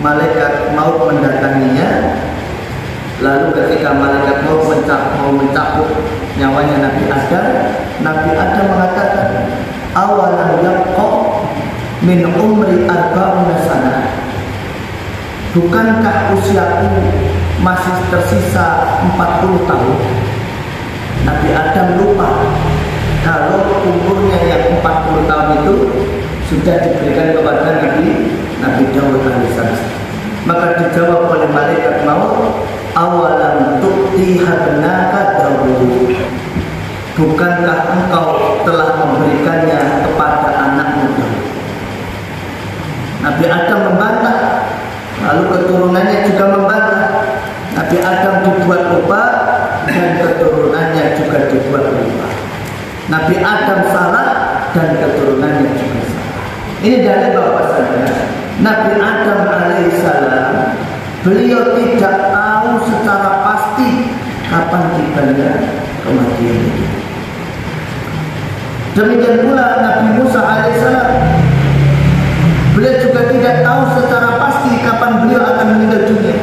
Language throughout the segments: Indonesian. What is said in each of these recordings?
malaikat maut mendatanginya. Lalu ketika malaikat maut mau mencabut nyawanya Nabi Adam mengatakan, awalam yabqa min umri arba'una sanah. Bukankah usiaku masih tersisa 40 tahun? Nabi Adam lupa kalau umurnya yang 40 tahun itu sudah diberikan kepada Nabi Daud alaihissalam. Maka dijawab oleh malaikat maut, awalam tu'ti habnaka Daud. Bukankah engkau telah memberikannya kepada anakmu Daud? Nabi Adam membantah, lalu keturunannya juga membantah. Nabi Adam dibuat lupa dan keturunannya juga dibuat lupa. Nabi Adam salah dan keturunannya juga salah. Ini dalil bahwasanya Nabi Adam alaihissalam beliau tidak tahu secara pasti kapan tibanya kematian itu. Demikian pula Nabi Musa alaihissalam, beliau juga tidak tahu secara pasti kapan beliau akan meninggal dunia.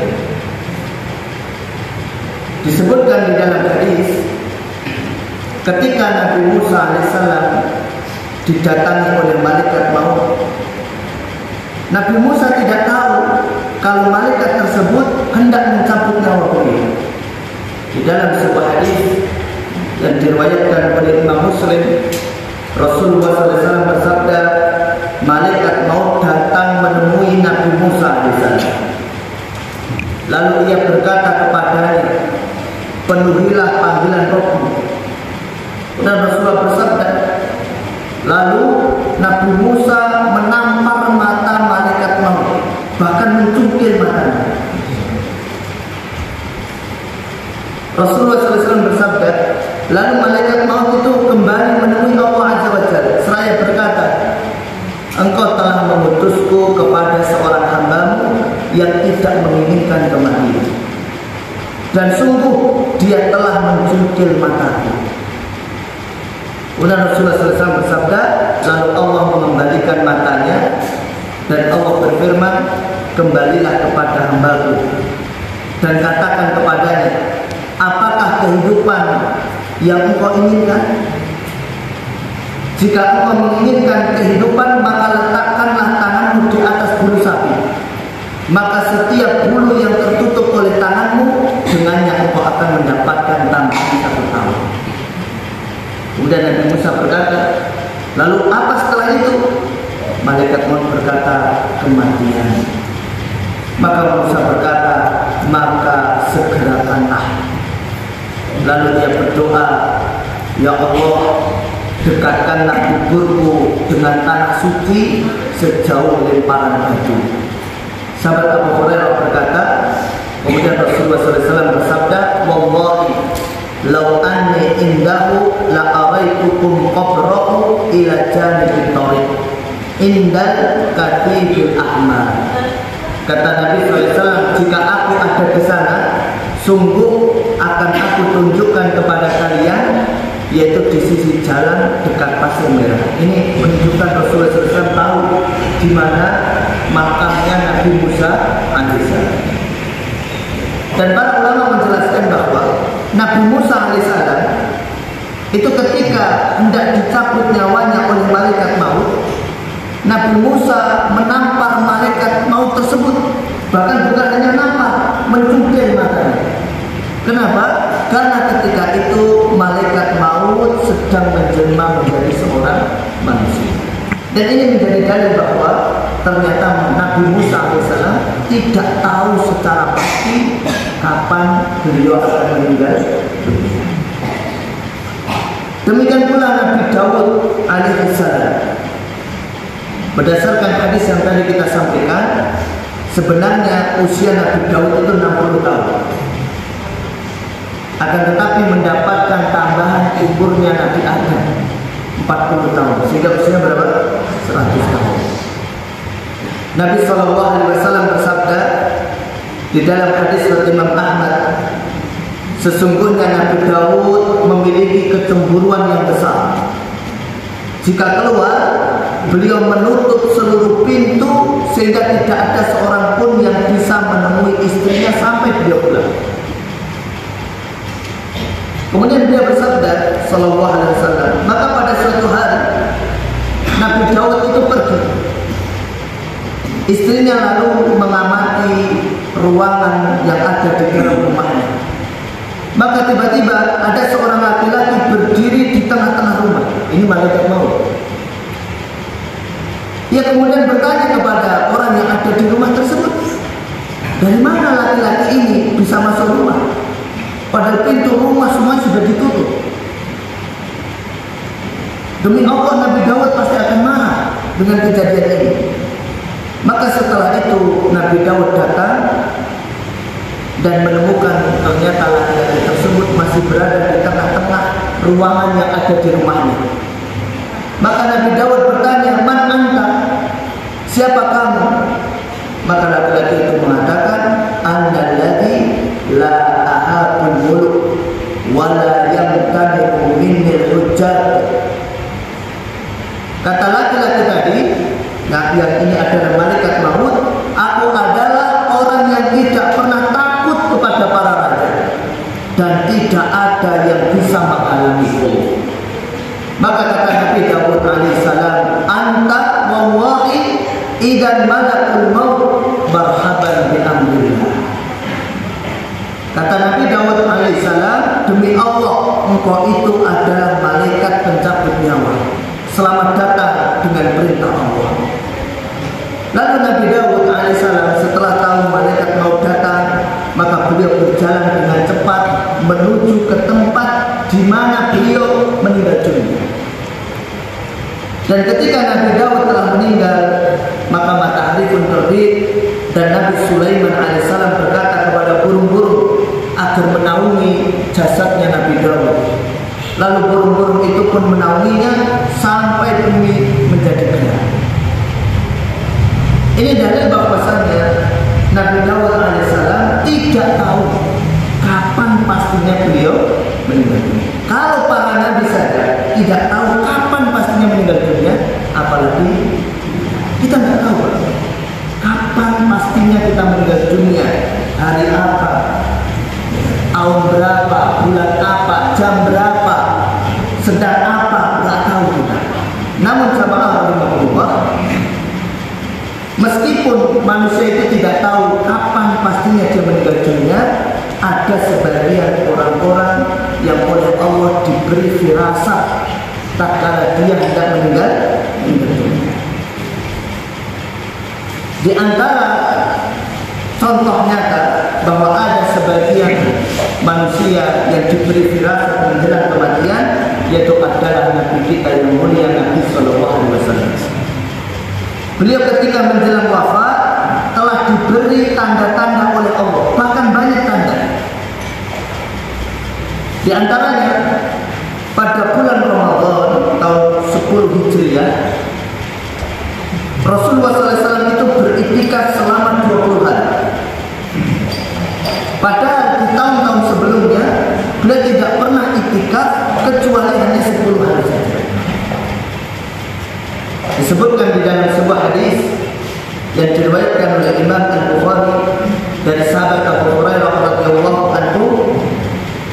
Disebutkan di dalam hadis, ketika Nabi Musa alaihissalam didatangi oleh malaikat maut, Nabi Musa tidak tahu kalau malaikat tersebut hendak mencabut nyawa beliau. Di dalam sebuah hadis yang diriwayatkan oleh Imam Muslim, Rasulullah SAW bersabda, malaikat maut datang menemui Nabi Musa alaihissalam. Lalu ia berkata kepadanya, penuhilah panggilan Rabbmu. Dan Rasulullah bersabda, lalu Nabi Musa menampar mata malaikat maut, bahkan mencungkil matanya. Rasulullah SAW bersabda, lalu malaikat maut itu kembali menemui Allah Azza wa Jalla seraya berkata, engkau telah mengutusku kepada seorang hambamu yang tidak menginginkan kematian, dan sungguh dia telah mencungkil mataku. Kemudian Rasulullah SAW bersabda, lalu Allah mengembalikan matanya dan Allah berfirman, kembalilah kepada hambaku dan katakan kepadanya, apakah kehidupan yang engkau inginkan? Jika engkau menginginkan kehidupan, maka letakkanlah tanganmu di atas bulu sapi. Maka setiap bulu yang tertutup oleh tanganmu, dengannya engkau akan mendapatkan tambahan 1 tahun. Kemudian Nabi Musa berkata, lalu apa setelah itu? Malaikat maut berkata, kematian. Maka Musa berkata, maka segerakanlah. Lalu dia berdoa, ya Allah, dekatkanlah kuburku dengan tanah suci sejauh lemparan batu. Sahabat Abu Hurairah berkata, kemudian Rasulullah SAW bersabda, wallahi law anni indahu la araitukum qabrahu ila janibil tariq indal katibil ahmar. Kata Nabi SAW, jika aku ada di sana, sungguh akan aku tunjukkan kepada kalian, yaitu di sisi jalan dekat pasir merah. Ini menunjukkan Rasulullah SAW tahu di mana makamnya Nabi Musa alaihissalam. Dan para ulama menjelaskan bahwa Nabi Musa alaihissalam itu ketika hendak dicabut nyawanya oleh malaikat maut, Nabi Musa menampar malaikat maut tersebut. Bahkan bukan hanya nampar, mencungkil matanya. Kenapa? Karena ketika itu malaikat maut sedang menjelma menjadi seorang manusia. Dan ini menjadi dalil bahwa ternyata Nabi Musa alaihissalam tidak tahu secara pasti kapan beliau akan meninggal. Demikian pula Nabi Daud alaihissalam. Berdasarkan hadis yang tadi kita sampaikan, sebenarnya usia Nabi Daud itu 60 tahun. Akan tetapi mendapatkan tambahan umurnya Nabi Adam 40 tahun, sehingga usianya berapa? 100 tahun. Nabi SAW bersabda di dalam hadis riwayat Imam Ahmad, sesungguhnya Nabi Daud memiliki kecemburuan yang besar. Jika keluar, beliau menutup seluruh pintu sehingga tidak ada seorang pun yang bisa menemui istrinya sampai beliau pulang. Kemudian beliau bersabda sallallahu alaihi wasallam, maka pada suatu hari Nabi Daud itu pergi. Istrinya lalu mengamati ruangan yang ada di dalam rumahnya. Maka tiba-tiba ada seorang laki-laki berdiri di tengah-tengah rumah. Ini malaikat maut. Ia kemudian bertanya kepada orang yang ada di rumah tersebut, dari mana laki-laki ini bisa masuk rumah? Padahal pintu rumah semuanya sudah ditutup. Demi Allah, Nabi Daud pasti akan marah dengan kejadian ini. Maka setelah itu Nabi Daud datang dan menemukan ternyata laki-laki tersebut masih berada di tengah-tengah ruangan yang ada di rumahnya. Maka Nabi Daud bertanya, "Man anta?" Siapa kamu? Maka laki-laki itu mengatakan, "Annalladzi la ahabul muluk wa la yamtani'u minni al-hujjat." Kata laki-laki tadi, nah yang ini adalah malaikat maut, aku adalah orang yang tidak pernah takut kepada para raja dan tidak ada yang bisa menghalangiku. Maka kata Nabi Daud alaihissalam, "Anta wallahi idan malakul maut marhaban bi amrillah." Kata Nabi Daud alaihissalam, demi Allah, engkau itu adalah malaikat pencabut nyawa. Selamat datang dengan perintah Allah. Lalu Nabi Daud alaihissalam setelah tahu malaikat maut datang, maka beliau berjalan dengan cepat menuju ke tempat di mana beliau meninggal dunia. Dan ketika Nabi Daud telah meninggal, maka matahari pun terbit dan Nabi Sulaiman alaihissalam berkata kepada burung-burung agar menaungi jasadnya Nabi Daud. Lalu burung-burung itu pun menaunginya sampai bumi menjadi gelap. Ini dalil bahwasannya Nabi Daud alaihissalam tidak tahu kapan pastinya beliau meninggal dunia. Kalau para nabi saja tidak tahu kapan pastinya meninggal dunia, apalagi kita nggak tahu kapan pastinya kita meninggal dunia, hari apa, tahun berapa, bulan apa, jam berapa, sedang apa, nggak tahu kita. Namun jamaah rahimahullah, meskipun manusia itu tidak tahu kapan pastinya dia meninggal dunia, ada sebagian orang-orang yang oleh Allah diberi firasat tatkala dia hendak meninggal dunia. Di antara contoh nyata bahwa ada sebagian manusia yang diberi firasat menjelang kematian, yaitu adalah Nabi kita yang mulia Nabi Sallallahu Alaihi Wasallam. Beliau ketika menjelang wafat telah diberi tanda-tanda oleh Allah, bahkan banyak tanda. Di antaranya pada bulan Ramadan tahun 10 Hijriah, Rasulullah SAW itu beriktikaf selama 20 hari. Padahal di tahun-tahun sebelumnya beliau tidak pernah iktikaf kecuali hanya 10 hari saja. Disebutkan di dalam sebuah hadis yang diriwayatkan oleh Imam Al-Bukhari dari sahabat Abu Hurairah radhiyallahu anhu,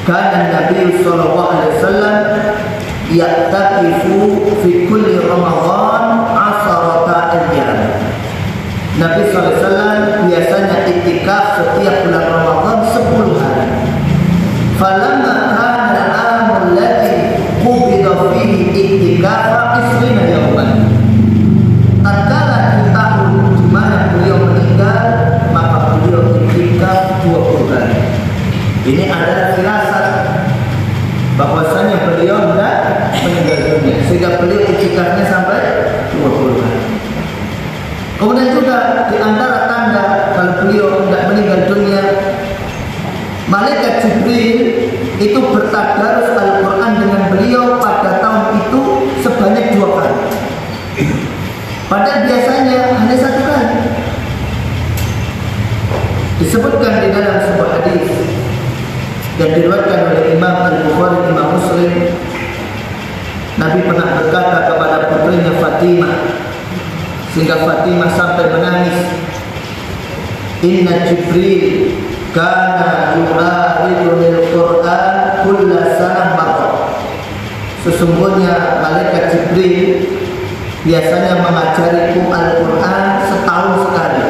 kana Nabi sallallahu alaihi wasallam ya'takifu fi kulli Ramadan 10 ayyam. Nabi sallallahu alaihi wasallam biasanya iktikaf setiap bulan Ramadan 10 hari. Falamma kana al-amul ladzi qubida fihi iktikafa 20 yawman. Tatkala di tahun di mana beliau meninggal, maka beliau iktikaf 20 hari. Ini adalah firasat bahwasanya beliau hendak meninggal dunia, sehingga beliau iktikafnya sampai 20 hari. Kemudian juga di antara tanda kalau beliau hendak meninggal dunia, malaikat Jibril itu bertadarus Al-Quran dengan beliau pada tahun itu sebanyak 2 kali. Padahal biasanya hanya 1 kali. Disebutkan di dalam sebuah hadis yang diriwayatkan oleh Imam Al-Bukhari, Imam Muslim, Nabi pernah berkata kepada putrinya Fatimah, sehingga Fatimah sampai menangis. Inna Jibril kana yu'aridunil Qur'an kulla sanah marrah. Sesungguhnya malaikat Jibril biasanya mengajariku Al-Quran setahun sekali.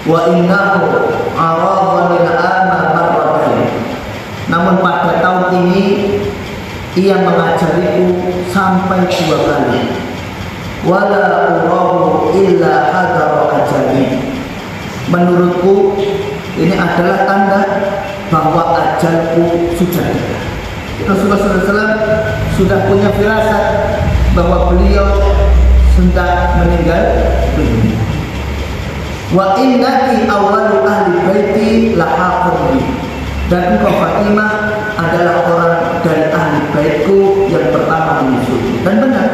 Wa innahu aradhanil ama marratayn. Namun pada tahun ini ia mengajariku sampai 2 kali. Wala urahu illa hadara ajali. Menurutku ini adalah tanda bahwa ajalku sudah dekat. Rasulullah SAW sudah punya firasat bahwa beliau sudah meninggal dunia. Wa innaki awwalu ahli baiti lahaqun. Dan engkau Fatimah adalah orang dari ahli baitku yang pertama menyusul. Dan benar,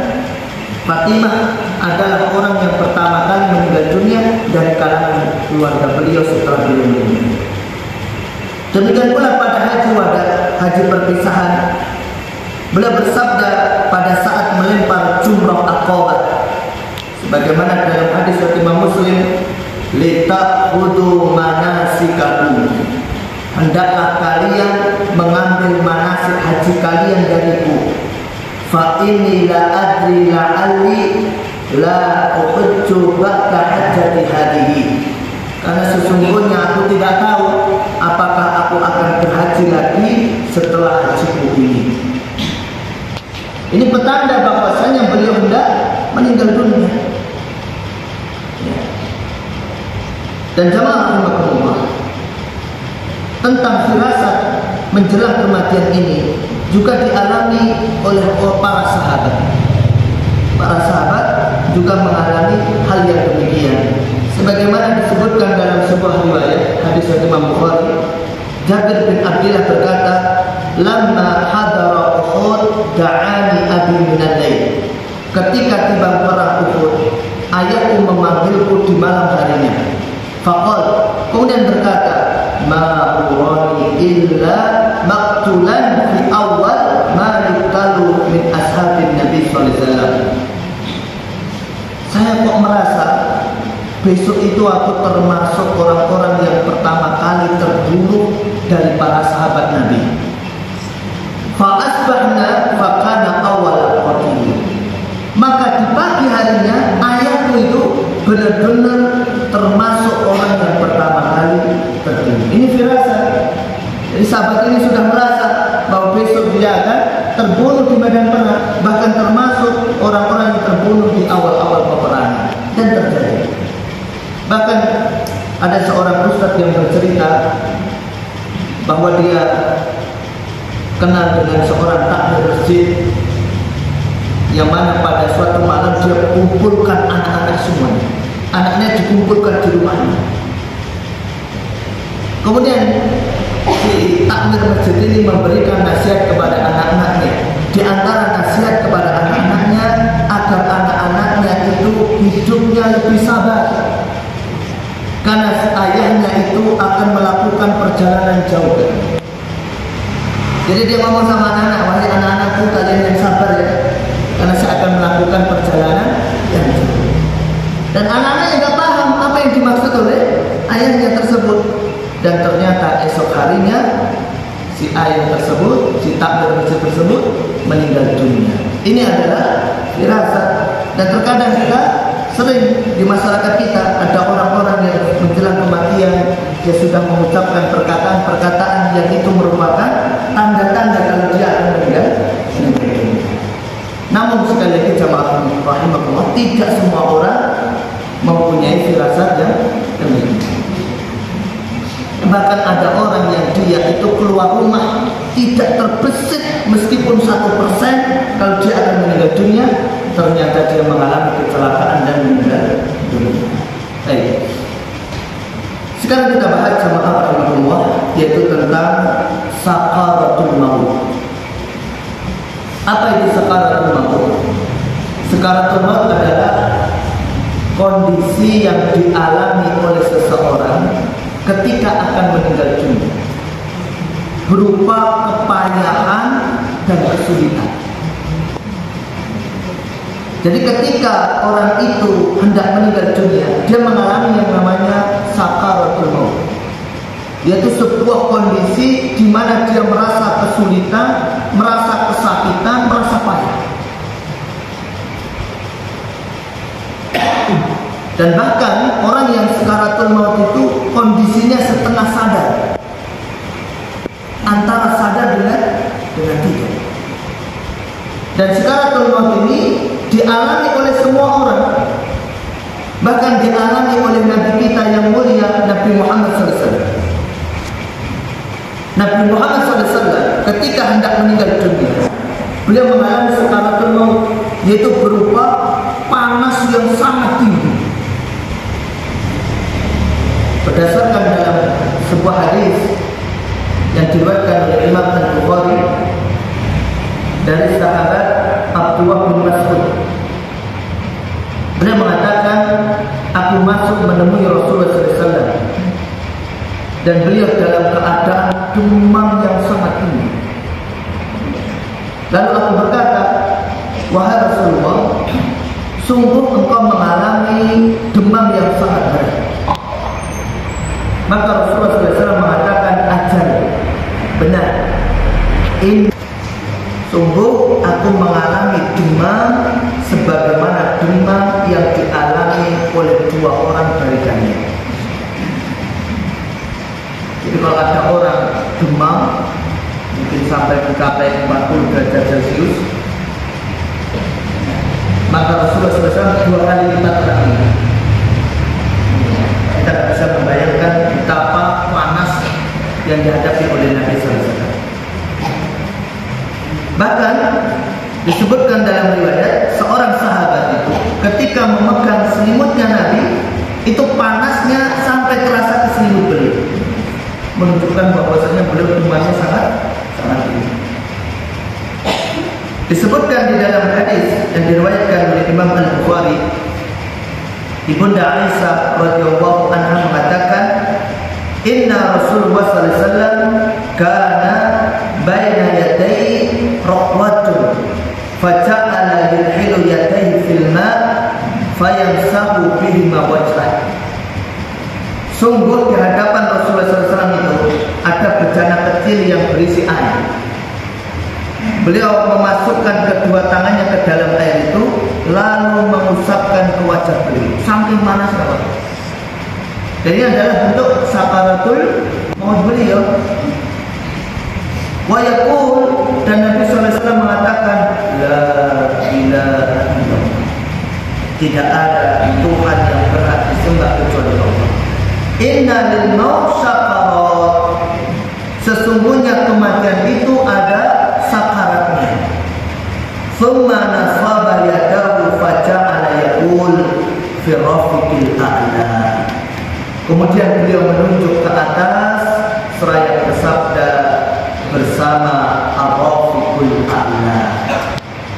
Fatimah adalah orang yang pertama kali meninggal dunia dari kalangan keluarga beliau setelah beliau meninggal. Demikian pula pada haji wada, haji perpisahan, beliau bersabda pada saat melempar jumrah Aqabah, sebagaimana dalam hadis riwayat Imam Muslim, "Lita'khudhu manasikakum." Hendaklah kalian mengambil manasik haji kalian dariku. Fa inni la adri la'alli la uhajju ba'da hajjati hadhihi. Karena sesungguhnya aku tidak tahu apakah aku akan berhaji lagi setelah hajiku ini. Ini petanda bahwasanya beliau hendak meninggal dunia. Dan jamaah rahimakumullah, tentang firasat menjelang kematian ini juga dialami oleh para sahabat. Para sahabat juga mengalami hal yang demikian. Sebagaimana disebutkan dalam sebuah riwayat hadis dari Imam Bukhari, Jabir bin Abdullah berkata, "Lamma hadara Uhud da'ani abi min al-lail." Ketika tiba perang Uhud, ayahku memanggilku di malam harinya. Faqal, kemudian berkata, "Ma urani illa maqtulan fi awal ma yuqtalu min ashabin Nabi sallallahu alaihi wasallam." Saya kok merasa besok itu aku termasuk orang-orang yang pertama kali terbunuh dari para sahabat Nabi. Fa asbahna fa kana awal qatil. Maka di pagi harinya ayahku itu benar-benar termasuk orang yang pertama kali terbunuh. Ini firasat. Jadi sahabat ini sudah merasa bahwa besok dia akan terbunuh di medan perang, bahkan termasuk orang-orang yang terbunuh di awal-awal peperangan. Dan terjadi. Bahkan ada seorang ustaz yang bercerita bahwa dia kenal dengan seorang takmir masjid yang mana pada suatu malam dia kumpulkan anak-anak semuanya. Anaknya dikumpulkan di rumahnya. Kemudian si takmir masjid ini memberikan nasihat kepada anak-anaknya. Di antara nasihat kepada anak-anaknya agar anak-anaknya itu hidupnya lebih sabar, karena ayahnya itu akan melakukan perjalanan jauh. Jadi dia ngomong sama anak-anak, "Wahai anak-anakku, kalian yang sabar ya, karena saya akan melakukan perjalanan yang jauh." Dan anak-anaknya nggak paham apa yang dimaksud oleh ayahnya tersebut. Dan ternyata esok harinya si ayah tersebut, si takmir masjid tersebut meninggal dunia. Ini adalah firasat. Dan terkadang kita sering di masyarakat kita ada orang-orang yang menjelang kematian dia sudah mengucapkan perkataan-perkataan yang itu merupakan tanda-tanda kalau dia akan meninggal dunia. Namun sekali lagi jamaah rahimakumullah, tidak semua orang mempunyai firasat yang demikian. Bahkan ada orang yang dia itu keluar rumah tidak terbesit meskipun 1% kalau dia akan meninggal dunia, ternyata dia mengalami kecelakaan dan meninggal dunia. Baik. Sekarang kita bahas jamaah rahimakumullah, yaitu tentang sakaratul maut. Apa itu sakaratul maut? Sakaratul maut adalah kondisi yang dialami oleh seseorang ketika akan meninggal dunia, berupa kepayahan dan kesulitan. Jadi ketika orang itu hendak meninggal dunia, dia mengalami yang namanya sakaratul yaitu sebuah kondisi di mana dia merasa kesulitan, merasa kesakitan, merasa payah. Dan bahkan orang yang sakaratul maut itu kondisinya setengah sadar, antara sadar dengan tidak. Dan sakaratul maut ini dialami oleh semua orang, bahkan dialami oleh Nabi kita yang mulia, Nabi Muhammad SAW. Nabi Muhammad SAW ketika hendak meninggal dunia, beliau mengalami sakaratul maut, yaitu berupa panas yang sangat tinggi. Berdasarkan dalam sebuah hadis yang diriwayatkan oleh Imam Al-Bukhari dari sahabat Abdullah bin Mas'ud, beliau mengatakan, aku masuk menemui Rasulullah SAW dan beliau dalam keadaan demam yang sangat tinggi. Lalu aku berkata, wahai Rasulullah, sungguh engkau mengalami demam yang sangat berat. Maka Rasulullah SAW mengatakan, ajal, benar, ini sungguh aku mengalami demam sebagaimana demam yang dialami oleh dua orang dari kalian. Jadi kalau ada orang demam mungkin sampai mencapai 40 derajat Celcius, maka Rasulullah SAW 2 kali lipat lagi. Kita tidak bisa membayangkan betapa panas yang dihadapi oleh Nabi SAW. Bahkan disebutkan dalam riwayat, seorang sahabat itu ketika memegang selimutnya Nabi, itu panasnya sampai terasa ke selimut beliau, menunjukkan bahwasanya beliau demamnya sangat tinggi. Disebutkan di dalam hadis yang diriwayatkan oleh Imam Al-Bukhari, Ibunda Aisyah radhiyallahu anha mengatakan, inna Rasulullah sallallahu alaihi wasallam kana baina yaday raqwatun faja'ala yadhilu yadayhi fil ma' fayamsahu bihi ma wajhah. Sungguh di hadapan Rasulullah SAW itu ada bejana kecil yang berisi air. Beliau memasukkan kedua tangannya ke dalam air itu, lalu mengusapkan ke wajah beliau. Saking panas banget. Jadi adalah bentuk sakaratul maut beliau. Wa yaqul, dan Nabi SAW mengatakan, la ilaha illallah, tidak ada Tuhan yang berhak disembah kecuali Allah. Inna lil maut sakarat, sesungguhnya kematian itu ada sakaratnya. Thumma nasaba yadahu faja'ala yaqul fi rafiqil a'la. Kemudian beliau menunjuk ke atas seraya bersabda, bersama ar-rafiqul a'la,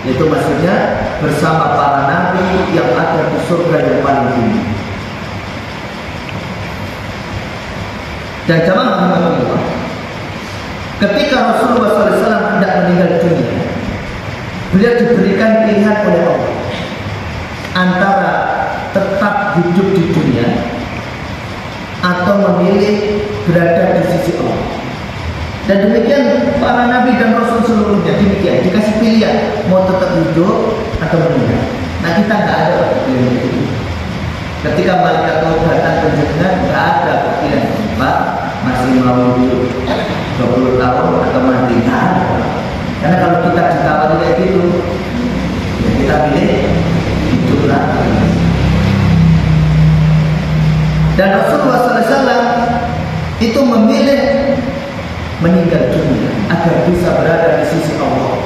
yaitu maksudnya bersama para nabi yang ada di surga yang paling tinggi. Dan jamaah rahimahullah, ketika Rasulullah SAW hendak meninggal dunia, beliau diberikan pilihan oleh Allah antara tetap hidup di dunia atau memilih berada di sisi Allah. Dan demikian para nabi dan rasul seluruhnya demikian, dikasih pilihan mau tetap hidup atau meninggal. Nah, kita nggak ada pilihan itu. Ketika malaikat maut datang ke jenazah, nggak ada pilihan, Pak, masih mau hidup 20 tahun atau mati. Karena kalau kita ditawari kayak gitu, ya kita pilih hidup lagi. Dan Rasulullah SAW itu memilih meninggal dunia agar bisa berada di sisi Allah.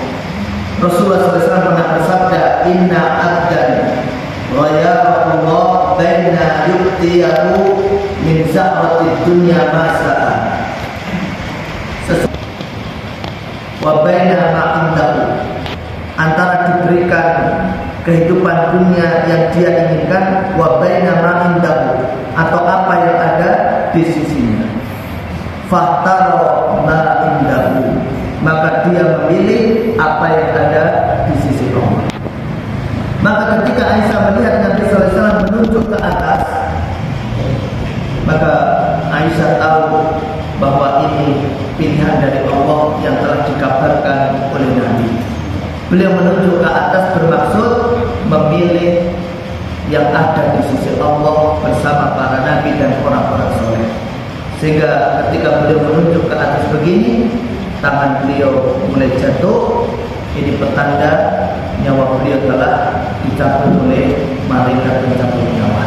Rasulullah SAW pernah bersabda, inna abdan wa yarahullah baina yu'tiyahu min zahratid dunya masa'a wa baina ma'indahu, antara diberikan kehidupan dunia yang dia inginkan, wa baina ma'indahu, atau apa yang ada di sisinya. Fahtaro ma'indahu, maka dia memilih apa yang ada di sisi Allah. Maka ketika Aisyah melihat Nabi SAW menunjuk ke atas, maka Aisyah tahu bahwa ini pilihan dari Allah yang telah dikabarkan oleh Nabi. Beliau menunjuk ke atas bermaksud memilih yang ada di sisi Allah bersama para nabi dan orang-orang soleh. Sehingga ketika beliau menunjuk ke atas begini, tangan beliau mulai jatuh. Ini petanda nyawa beliau telah dicabut oleh malaikat pencabut nyawa.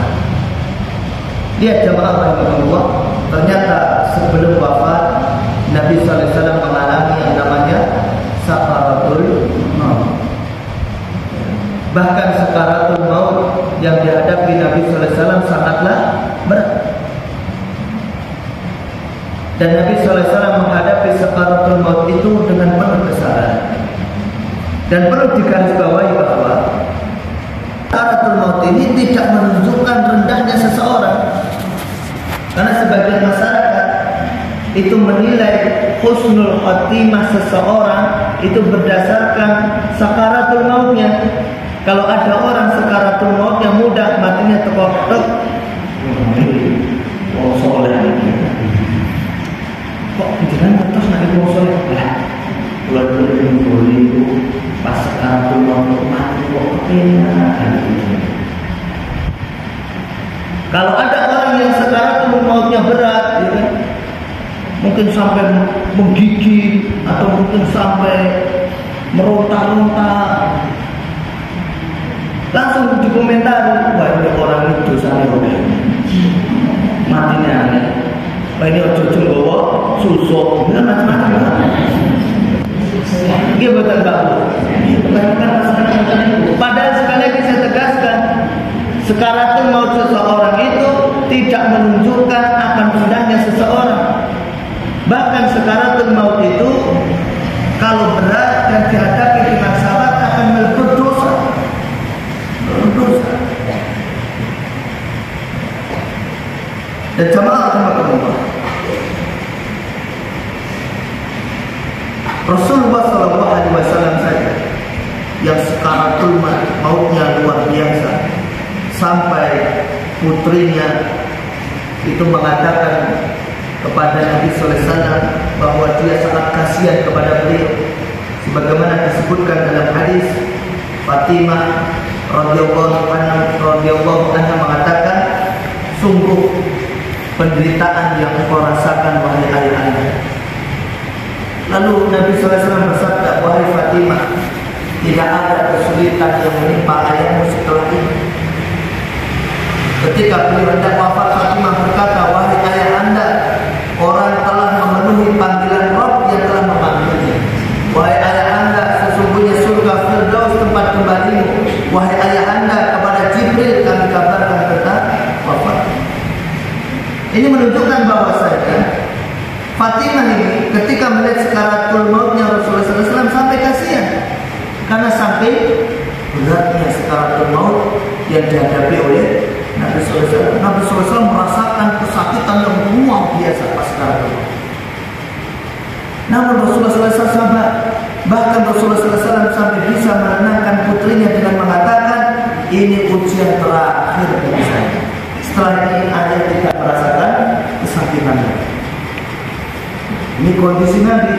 Lihat jemaah rahimahullah, ternyata sebelum wafat Nabi sallallahu alaihi wasallam mengalami yang namanya sakaratul maut. Bahkan sakaratul maut yang dihadapi Nabi sallallahu alaihi wasallam sangatlah berat. Dan Nabi sallallahu alaihi wasallam menghadapi sakaratul maut itu dengan penuh kesabaran. Dan perlu digarisbawahi bahwa sakaratul maut ini tidak menunjukkan rendahnya seseorang. Karena sebagian masyarakat itu menilai husnul khotimah seseorang itu berdasarkan sakaratul mautnya. Kalau ada orang sakaratul mautnya mudah, matinya tekok-tek, oh soleh kok jangan terus naik mau soleh lah. Bulan-bulan itu pas sakaratul maut mati kok kepenak. Kalau ada orang yang sakaratul mautnya berat, ya kan? Mungkin sampai menggigit atau mungkin sampai meronta-ronta, langsung dikomentari, wah ini orang itu dosanya udah matinya aneh, wah ini ojo-ojo bawa susuk, dan macam-macam. Dia betul bagus. Padahal sekali lagi saya tegaskan, sakaratul maut seseorang itu tidak menunjukkan akan rendahnya seseorang. Bahkan sakaratul maut itu kalau berat dan dihadapi dengan sabar akan melebur dosa. Dan jemaah rahimahullah, Rasulullah SAW saja yang sakaratul mautnya luar biasa, sampai putrinya itu mengatakan kepada Nabi sallallahu alaihi wasallam bahwa dia sangat kasihan kepada beliau, sebagaimana disebutkan dalam hadis Fatimah radhiyallahu anha mengatakan, sungguh penderitaan yang kau rasakan wahai ayahanda. Lalu Nabi sallallahu alaihi wasallam bersabda, wahai Fatimah, tidak ada kesulitan yang menimpa ayahmu setelah ini. Ketika beliau hendak wafat, Fatimah berkata, wahai ayahanda, orang telah memenuhi panggilan Rabb yang telah memanggilnya. Wahai ayahanda, sesungguhnya surga Firdaus tempat kembalimu. Wahai ayahanda, kepada Jibril kami kabarkan tentang wafat. Ini menunjukkan bahwasanya Fatimah ini ketika melihat sakaratul mautnya Rasulullah SAW sampai kasihan, karena sampai beratnya sakaratul maut yang dihadapi oleh Nabi SAW. Nabi SAW merasakan kesakitan yang luar biasa pas sakaratul maut. Namun Rasulullah SAW sabar. Bahkan Rasulullah SAW sampai bisa menenangkan putrinya dengan mengatakan, ini ujian terakhir bagi saya. Setelah ini ayah tidak merasakan kesakitan. Ini kondisi Nabi.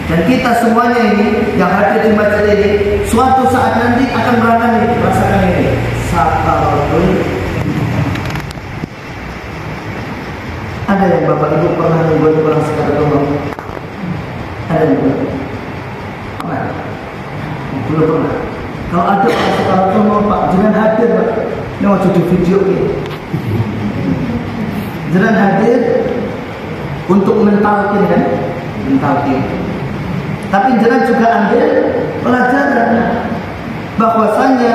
Dan kita semuanya ini yang hadir di masjid ini, suatu saat nanti akan merasakan ini. Sakaratul. Ada yang bapak ibu pernah membuat orang sakaratul maut? Ada yang belum? Belum pernah. Kalau ada orang sakaratul maut, Pak, jangan hadir, Pak. Ini mau jadi video ini. Jangan hadir untuk mentalkin, kan? Mentalkin. Tapi jangan juga ambil pelajaran bahwasanya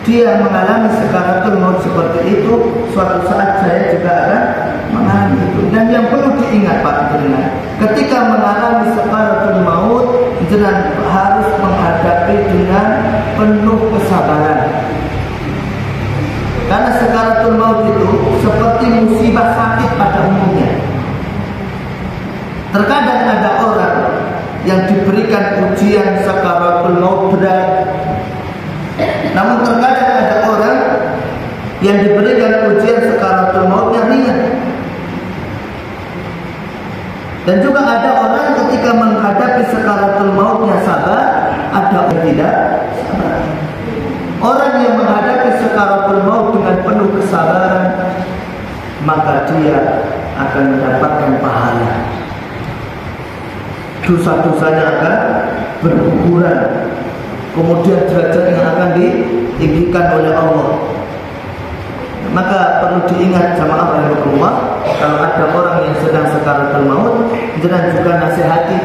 dia mengalami sakaratul maut seperti itu, suatu saat saya juga akan mengalami itu. Dan yang perlu diingat Pak Jenengan, ketika mengalami sakaratul maut, Jenengan harus menghadapi dengan penuh kesabaran. Karena sakaratul maut itu seperti musibah sakit pada umumnya. Terkadang ada orang yang diberikan ujian sakaratul maut berat, namun terkadang ada orang yang diberikan ujian sakaratul mautnya Dan juga ada orang ketika menghadapi sakaratul mautnya sabar, ada orang tidak sabar. Orang yang menghadapi sakaratul maut dengan penuh kesabaran, maka dia akan mendapatkan pahala. Dosa-dosanya akan berguguran, kemudian derajatnya akan ditinggikan oleh Allah. Maka perlu diingat jamaah rahimakumullah, kalau ada orang yang sedang sakaratul maut, jangan juga nasihati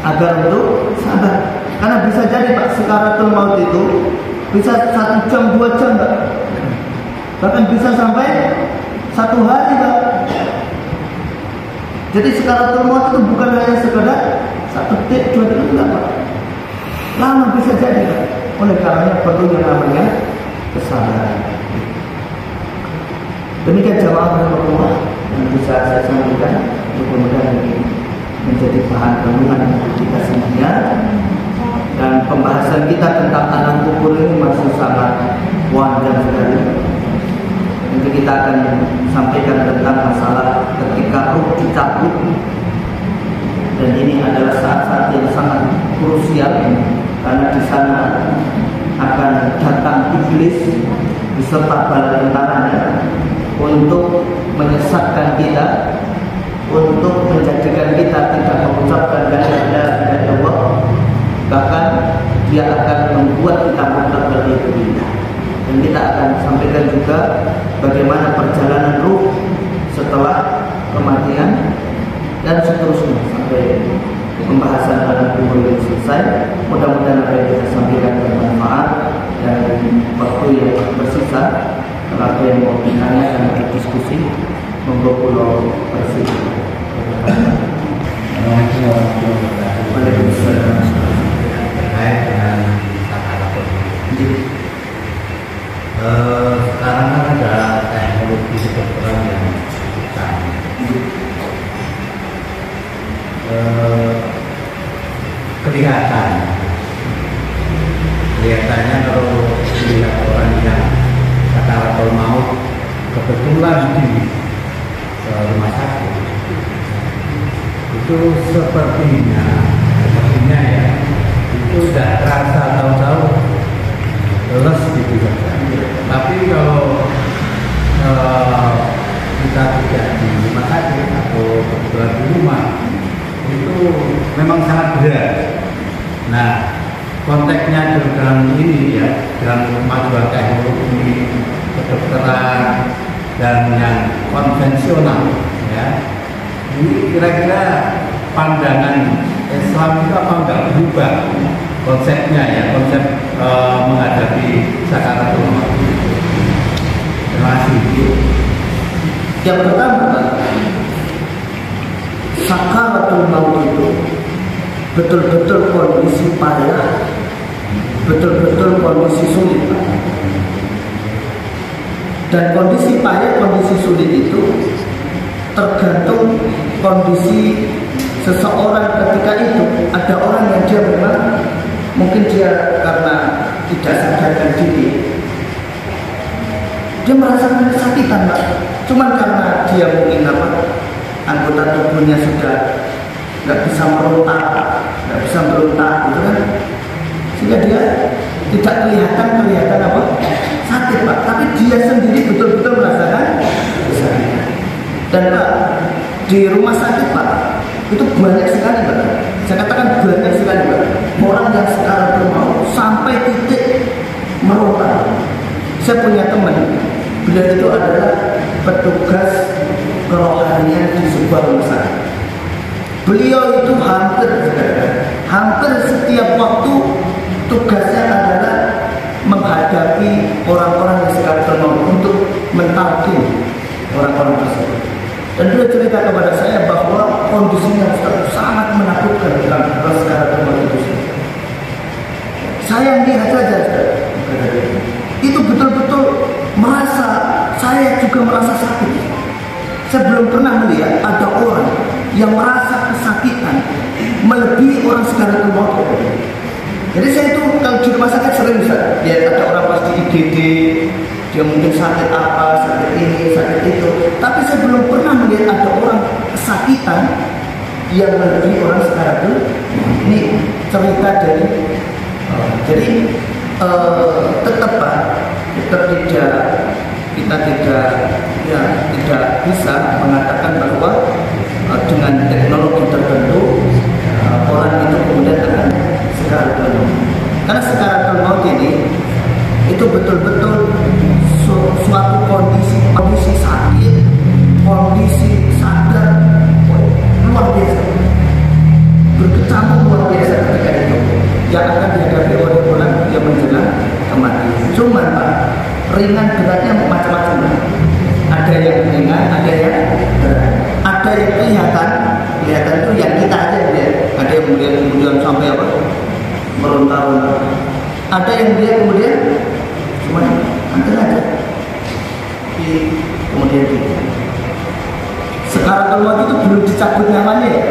agar untuk sabar. Karena bisa jadi Pak, sakaratul maut itu bisa 1 jam 2 jam Pak, bahkan bisa sampai 1 hari Pak. Jadi sakaratul maut itu bukan hanya sekedar 1 detik 2 detik enggak Pak, lama bisa jadi Pak. Oleh karena perlu yang namanya kesabaran. Demikian jamaah rahimakumullah yang bisa saya sampaikan, mudah-mudahan ini menjadi bahan renungan kita semuanya. Dan pembahasan kita tentang alam kubur ini masih sangat panjang sekali. Nanti kita akan sampaikan tentang masalah ketika ruh dicabut, dan ini adalah saat-saat yang sangat krusial karena di sana akan datang iblis beserta bala tentaranya untuk menyesatkan kita, untuk menjadikan kita tidak mengucapkan la ilaha illallah. Bahkan dia akan membuat kita murtad dari dunia. Dan kita akan sampaikan juga bagaimana perjalanan ruh setelah kematian dan seterusnya sampai pembahasan alam kubur ini selesai. Mudah-mudahan apa yang kita sampaikan bermanfaat, dan waktu yang bersisa kalau ada yang mau bertanya dan berdiskusi, monggo kula persilakan. Waalaikumsalam. Terkait dengan sakaratul maut. Sekarang kan ada teknologi kedokteran yang canggih. Kelihatannya kalau melihat orang yang sakaratul maut kebetulan di rumah sakit, itu sepertinya ya, itu udah terasa tahu-tahu leles gitu saja. Tapi kalau kita tidak di rumah sakit atau kebetulan di rumah, itu memang sangat berat. Nah, konteksnya dalam ini ya, dalam kemajuan teknologi kedokteran dan yang konvensional ya, ini kira-kira pandangan Islam itu apa enggak berubah konsepnya ya, konsep menghadapi sakaratul maut. Terima kasih. Yang pertama, sakaratul maut itu betul-betul kondisi payah, betul-betul kondisi sulit. Dan kondisi payah, kondisi sulit itu tergantung kondisi seseorang ketika itu. Ada orang yang dia memang mungkin dia karena tidak sadarkan diri, dia merasakan kesakitan Pak. Cuman karena dia mungkin anggota tubuhnya sudah nggak bisa merontak, gitu kan, sehingga dia tidak kelihatan sakit Pak. Tapi dia sendiri betul-betul merasakan kesakitan. Dan Pak, di rumah sakit Pak, itu banyak sekali Pak. Saya katakan banyak sekali Pak, orang yang sakaratul maut sampai titik merontak. Saya punya teman, beliau itu adalah petugas kerohanian di sebuah rumah sakit. Beliau itu hampir setiap waktu tugasnya adalah menghadapi orang-orang yang sakaratul maut untuk mentalkin orang-orang tersebut. Dan dia cerita kepada saya bahwa kondisinya sangat menakutkan dalam sakaratul maut itu. Saya lihat saja, itu betul-betul merasa, saya juga merasa sakit. Saya belum pernah melihat ada orang yang merasa kesakitan melebihi orang sakaratul maut. Jadi saya itu kalau di rumah sakit sering lihat ada orang pas di IGD, dia mungkin sakit apa, sakit ini, sakit itu. Tapi saya belum pernah melihat ada orang kesakitan yang melebihi orang sekarang itu. Ini cerita dari jadi tetap Pak, tetap kita tidak bisa mengatakan bahwa dengan teknologi tertentu orang itu kemudian akan sekaratul maut. Karena sekaratul maut ini itu betul-betul suatu kondisi sakit, kondisi sadar luar biasa, berkecamuk luar biasa ketika itu yang akan dihadapi oleh orang yang menjelang kematian. Cuman Pak, ringan beratnya macam-macam. Ada yang ringan, ada yang berat. Ada yang kelihatan itu yang kita aja lihat. Ada yang kemudian sampai apa? Meronta-ronta. Ada yang dia kemudian cuma antara aja. Kemudian itu. Sekarang kalau itu belum dicabut nyawanya ya?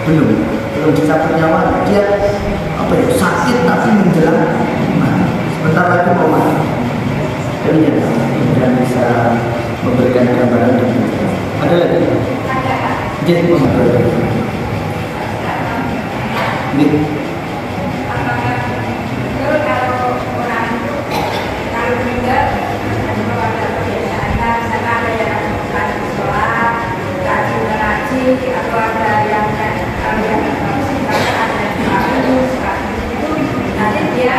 Belum dicabut nyawanya. Dia apa ya? Sakit tapi menjelang mati. Sebentar lagi mau mati. Dan bisa memberikan gambaran dan ada lagi. Jadi memberikan. Ini. Atau ada yang nanti dia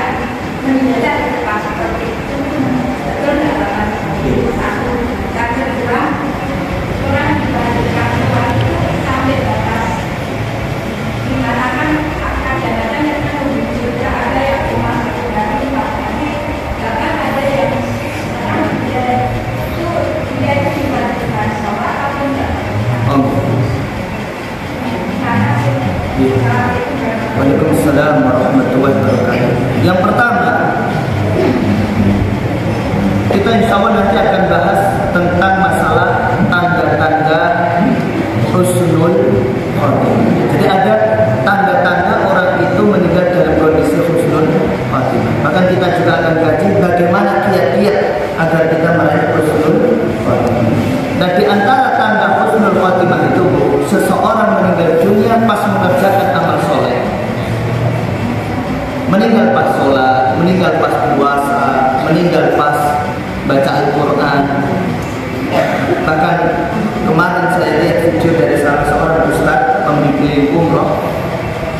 meninggal di depan seperti itu, betul nggak Bapak? Satu, yang kedua, orang dibandingkan uang itu sampai batas dikatakan kadang-kadang yang juga ada yang cuma sekedar ini, bahkan ada yang dia itu dibandingkan sholat atau enggak? Waalaikumsalam warahmatullahi wabarakatuh. Yang pertama, kita insya Allah nanti akan bahas tentang masalah tanda-tanda husnul khotimah. Jadi ada tanda-tanda orang itu meninggal dalam kondisi husnul khotimah. Bahkan kita juga akan kaji bagaimana kiat-kiat agar kita meraih husnul khotimah. Dan di antara tanda husnul khotimah itu, seseorang meninggal dunia pas mengerjakan amal soleh, meninggal pas sholat, meninggal pas puasa, meninggal pas baca Al-Quran. Bahkan kemarin saya lihat video dari salah seorang ustaz pembimbing umroh.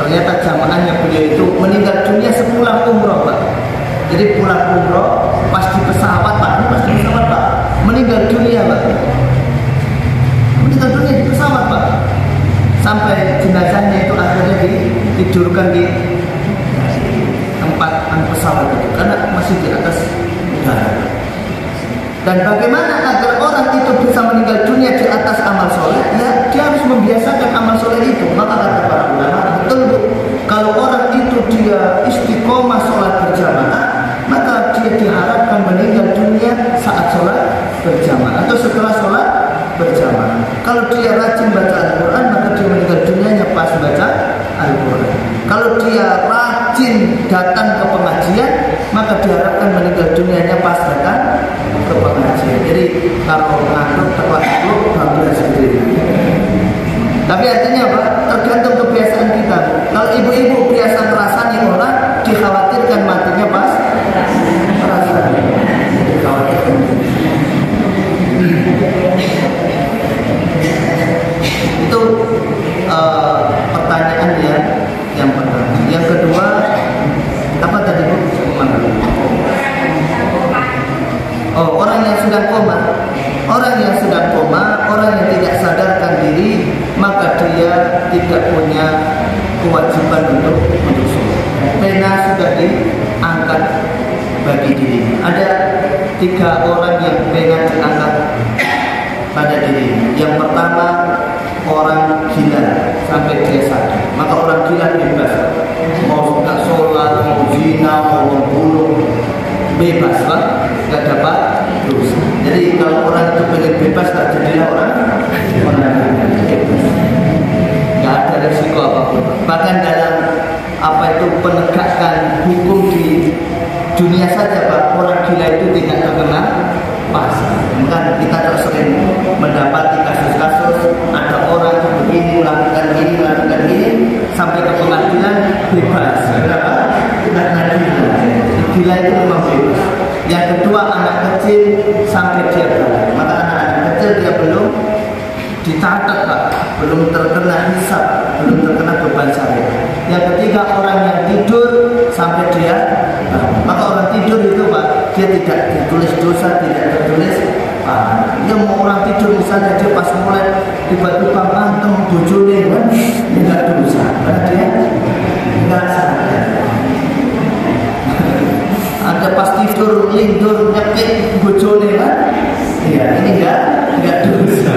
Ternyata jamaahnya beliau itu meninggal dunia sepulang umroh Pak. Jadi pulang umroh pas di pesawat Pak, ini pas di pesawat Pak, meninggal dunia Pak. Meninggal dunia di pesawat Pak. Sampai jenazahnya itu akhirnya ditidurkan di tempat pesawat itu karena masih di atas udara. Dan bagaimana agar orang itu bisa meninggal dunia di atas amal soleh? Ya, dia harus membiasakan amal soleh itu. Maka kata para ulama, betul Bu, kalau orang itu dia istiqomah sholat berjamaah, maka dia diharapkan meninggal dunia saat sholat berjamaah atau setelah sholat berjamaah. Kalau dia rajin baca Al-Quran, maka dia meninggal dunianya pas baca Al-Quran. Kalau dia rajin datang ke pengajian, maka diharapkan meninggal dunianya pas datang ke pengajian. Jadi kalau ngantuk tepat itu bablas sendiri. Tapi artinya apa? Tergantung kebiasaan kita. Kalau ibu-ibu biasa merasani orang, dikhawatirkan matinya pas merasani. Dikhawatirkan. Itu pertanyaan yang pertama. Yang kedua, apa tadi Bu? Oh, orang yang sedang koma. Orang yang sedang koma, orang yang tidak sadarkan diri, maka dia tidak punya kewajiban untuk sholat. Pena sudah diangkat bagi dirinya. Ada 3 orang yang pena diangkat pada dirinya. Yang pertama, orang gila sampai dia sadar. Maka orang gila bebas. Mau suka sholat, mau zina, mau membunuh, bebas Pak, nggak dapat dosa. Jadi kalau orang itu pengen bebas, tak jadilah orang bebas. Nggak ada resiko apapun. Bahkan dalam apa itu penegakan hukum di dunia saja Pak, orang gila itu tidak terkena pasal. Maka kita sering mendapati kasus-kasus ada orang yang begini melakukan ini dicatat Pak, belum terkena hisab, belum terkena beban syariat. Yang ketiga orang yang tidur sampai dia maka orang tidur itu Pak, dia tidak ditulis dosa, tidak tertulis dia mau orang tidur misalnya dia pas mulai tiba-tiba mantem bojone kan tidak dosa karena dia tidak sadar. Ada pas tidur lindur nyekik bojone kan, iya ini enggak dosa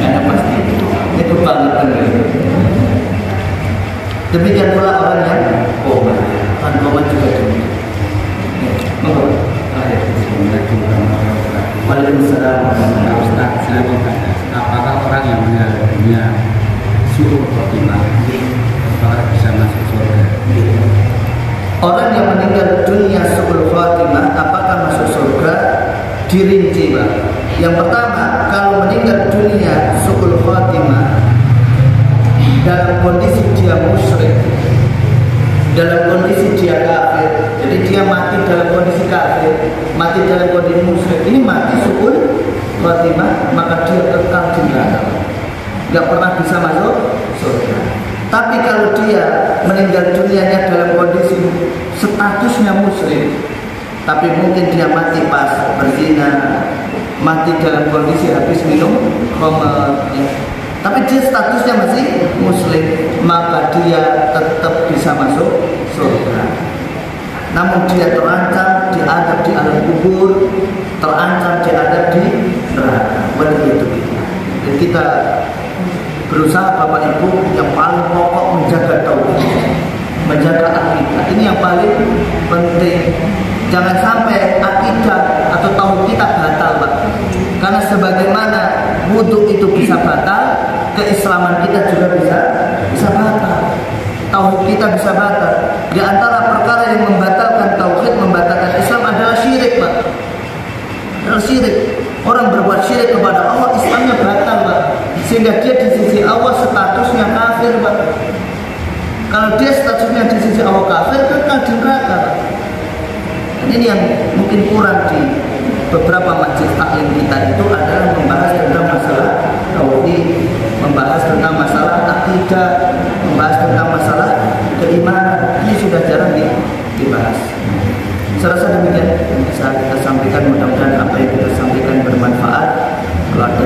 karena pas tidur ini kebangetan. Demikian pula orang yang koma, kan koma juga demikian. Waalaikumsalam. Ustaz, saya mau tanya, apakah orang yang meninggal dunia suruh khotimah apakah bisa masuk surga? Orang yang meninggal dunia su'ul khatimah apakah masuk surga? Dirinci Pak. Yang pertama, kalau meninggal dunia su'ul khatimah dalam kondisi dia musyrik, dalam kondisi dia kafir, jadi dia mati dalam kondisi kafir, mati dalam kondisi musyrik, ini mati su'ul khatimah, maka dia kekal di neraka, nggak pernah bisa masuk surga. Tapi kalau dia meninggal dunianya dalam kondisi statusnya musyrik, tapi mungkin dia mati pas berzina, mati dalam kondisi habis minum khamr, ya. Tapi dia statusnya masih muslim, maka dia tetap bisa masuk surga. Namun dia terancam diadab di alam kubur, terancam diadab di neraka. Dan kita berusaha Bapak Ibu yang paling pokok menjaga tauhid, menjaga akidah. Ini yang paling penting. Jangan sampai akidah atau tauhid kita batal, Pak. Karena sebagaimana wudhu itu bisa batal, keislaman kita juga bisa batal. Tauhid kita bisa batal. Di antara perkara yang membatalkan tauhid, membatalkan Islam adalah syirik, Pak. Adalah syirik. Orang berbuat syirik kepada Allah, Islamnya batal, Pak. Sehingga dia di sisi Allah statusnya kafir, Pak. Kalau dia statusnya di sisi Allah kafir, kekal di neraka, Pak. Dan ini yang mungkin kurang di beberapa majelis taklim kita itu adalah membahas tentang masalah tauhid, membahas tentang masalah akidah, membahas tentang masalah keimanan. Ini sudah jarang dibahas. Saya rasa demikian yang bisa kita sampaikan. Mudah-mudahan apa yang kita sampaikan bermanfaat. Kalau ada